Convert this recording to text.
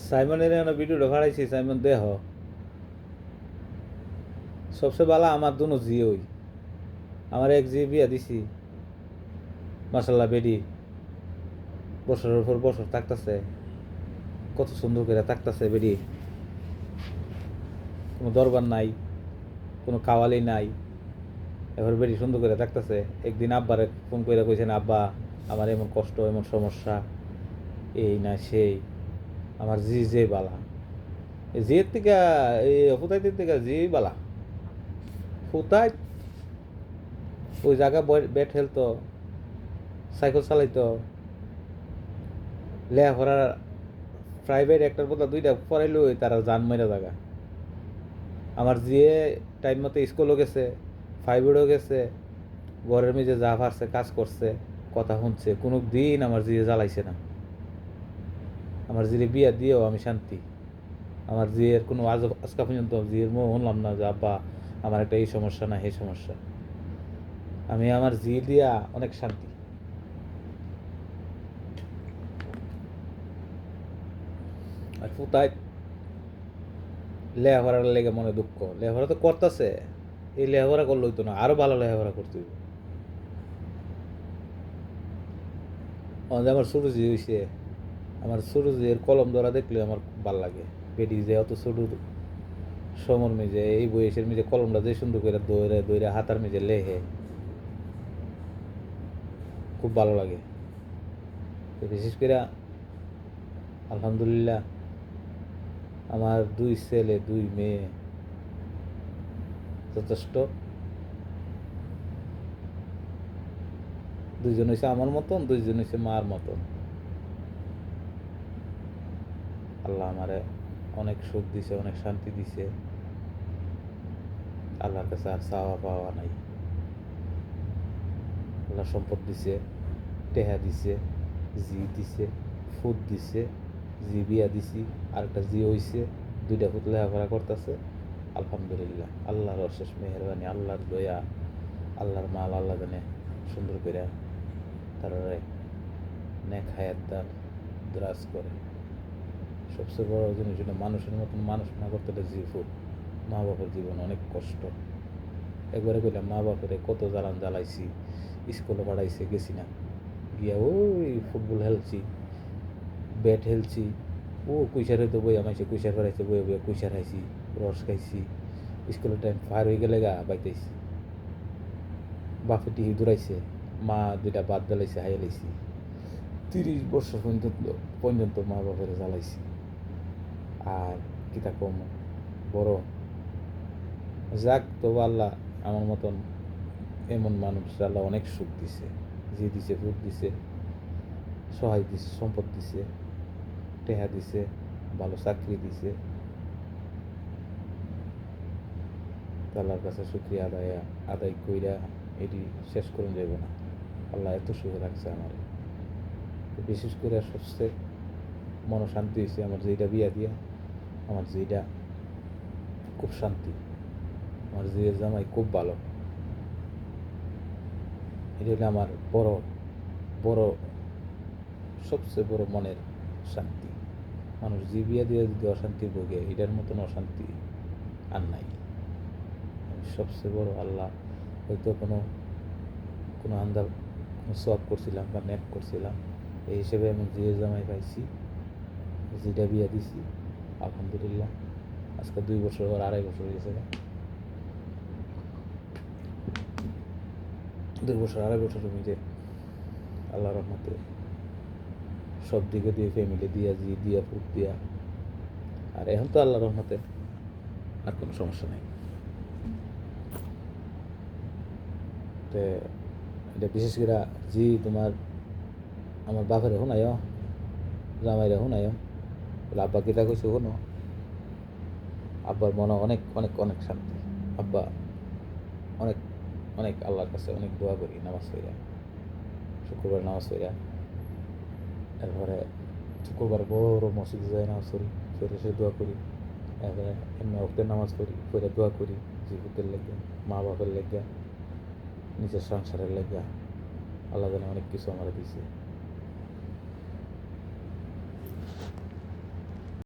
সাইমনের ভিডিওটা ভাড়াইছি, সাইমন দেহ সবচেয়ে বালা আমার দুনো জি ওই আমার এক জি বিয়া দিছি মাসাল্লাহ বেডি বছরের পর বছর থাকতেছে, কত সুন্দর করে থাকতেছে বেডি, কোনো দরবার নাই, কোনো কাওয়ালি নাই, এবার বেডি সুন্দর করে থাকতেছে। একদিন আব্বারে ফোন করে কইছেন, আব্বা আমার এমন কষ্ট এমন সমস্যা, এই না সেই, আমার জি যে বালা, জিয়ের থেকে এই হুতাইতের থেকে জি বালা। হুতাই ওই জায়গা ব্যাট খেলতো, সাইকেল চালাইতো, লেখাপড়ার প্রাইভেট একটার বদলা দুইটা পড়াইলো তারা জান মেরা জায়গা। আমার জিয়ে টাইম মতো স্কুলও গেছে, ফাইভেরও গেছে, ঘরের মেঝে যা পারছে কাজ করছে, কথা শুনছে, কোনো দিন আমার জিয়ে জ্বালাইছে না। আমার জিরে বিয়া দিয়েও আমি শান্তি। আমার জিয়ের কোনো আজকা পর্যন্ত জিয়ের মুখ শুনলাম না যে আব্বা আমার একটা এই সমস্যা না এই সমস্যা। আমি আমার জি দিয়া অনেক শান্তি। আর ফুতায় লেখাপড়ার লেগে মনে দুঃখ, লেখাপড়া তো করতেছে, এই লেখাপড়া করলে হইতো না, আরো ভালো লেখাপড়া করতে হইব। আমার ছোটো জি হয়েছে, আমার ছোটো জিয়ের কলম ধরা দেখলে আমার খুব ভালো লাগে। বেডি যে অত ছোটো সমর মেজে এই বয়সের মেজে কলমটা যে সুন্দর করে দৌড়ে দৌড়ে হাতার মেজে লেহে, খুব ভালো লাগে। বিশেষ করে আলহামদুলিল্লাহ আমার দুই ছেলে দুই মেয়ে যথেষ্ট। দুইজন হয়েছে আমার মতন, দুইজন হয়েছে মার মতন। আল্লাহ আমারে অনেক সুখ দিছে, অনেক শান্তি দিছে। আল্লাহর কাছে আর চাওয়া পাওয়া নাই। আল্লাহ সম্পদ দিছে, টেহা দিছে, জি দিছে, ফুদ দিছে, জি বিয়া দিছি, আরেকটা জি হইছে, দুইটা ফুট লেখাপড়া করতেছে। আলহামদুলিল্লাহ, আল্লাহর অশেষ মেহরবানি, আল্লাহর দয়া, আল্লাহর মাল আল্লাহ জানে সুন্দর করে তারা নেক হায়াত দান দ্রাজ করে। সবচেয়ে বড় জিনিস হলো মানুষের মতন মানুষ না করতে হলে ফুট। মা বাপের জীবন অনেক কষ্ট। একবারে কইলাম মা বাপের কত জ্বালান জ্বালাইছি, স্কুলে পাঠাইছে গেছি না, গিয়া ওই ফুটবল খেলছি, ব্যাট খেলছি, ও কুইসার হইতে বই আমাইছে, কুইসার ফেরাইছে বই বইয়া কুইসার খাইছি, রস খাইছি, স্কুলের টাইম ফায়ার হয়ে গেলে গা বাইতেছি, বাপে টিহি দৌড়াইছে, মা দুইটা বাদ জ্বালাইছে, হাইয়া লাইছি, 30 বছর পর্যন্ত মা বাপের জ্বালাইছি। আর কিতা কম বড় যাক, তবু আল্লাহ আমার মতন এমন মানুষ আল্লাহ অনেক সুখ দিছে, যে দিছে ফুট দিছে, সহায় দিছে, সম্পদ দিছে, টেহা দিছে, ভালো চাকরি দিছে। আল্লাহর কাছে শুক্রিয়া আদায় কইরা এটি শেষ করে যাব না। আল্লাহ এত সুখে রাখছে আমার। বিশেষ করে সবচেয়ে মনশান্তি হয়েছে আমার যেটা বিয়া দিয়া, আমার যেটা খুব শান্তি, আমার যে জামাই খুব ভালো। এটা হলো আমার বড় বড় সবচেয়ে বড় মনের শান্তি। মানুষ যে বিয়া দিয়ে যদি অশান্তি ভোগে, এটার মতন অশান্তি আর নাই। সবচেয়ে বড় আল্লাহ হয়তো কোনো কোনো আন্দার কোনো সব করছিলাম বা নেক করছিলাম, এই হিসেবে আমি যে জামাই পাইছি, যেটা বিয়া দিছি, আলহামদুলিল্লাহ। আজকে 2 বছর আর 2.5 বছর হয়ে গেছে, 2 বছর 2.5 বছরের মধ্যে আল্লাহ রহমতে সব দিকে দিয়ে ফ্যামিলি দিয়া জি দিয়া ফুট দিয়া, আর এখন তো আল্লাহ রহমতে আর কোনো সমস্যা নেই। তো এটা বিশেষ করে জি তোমার আমার বাপের শুনাইও, জামাইরা শুনাইও, বলে আব্বা কিতা কইছে কোনো, আব্বার মনে অনেক অনেক অনেক শান্তি। আব্বা অনেক অনেক আল্লাহর কাছে অনেক দোয়া করি, নামাজ পড়া, শুক্রবার নামাজ পড়া, এরপরে শুক্রবার বড় মসজিদে যাই নামাজ পড়ি, ফেরে সে দোয়া করি, এরপরে এমনি অক্তের নামাজ পড়ি, ফেরে দোয়া করি জীবিতের লেগে, মা বাপের লেগে, নিজের সংসারের লেগে। আল্লাহ জানে অনেক কিছু আমার দিছে।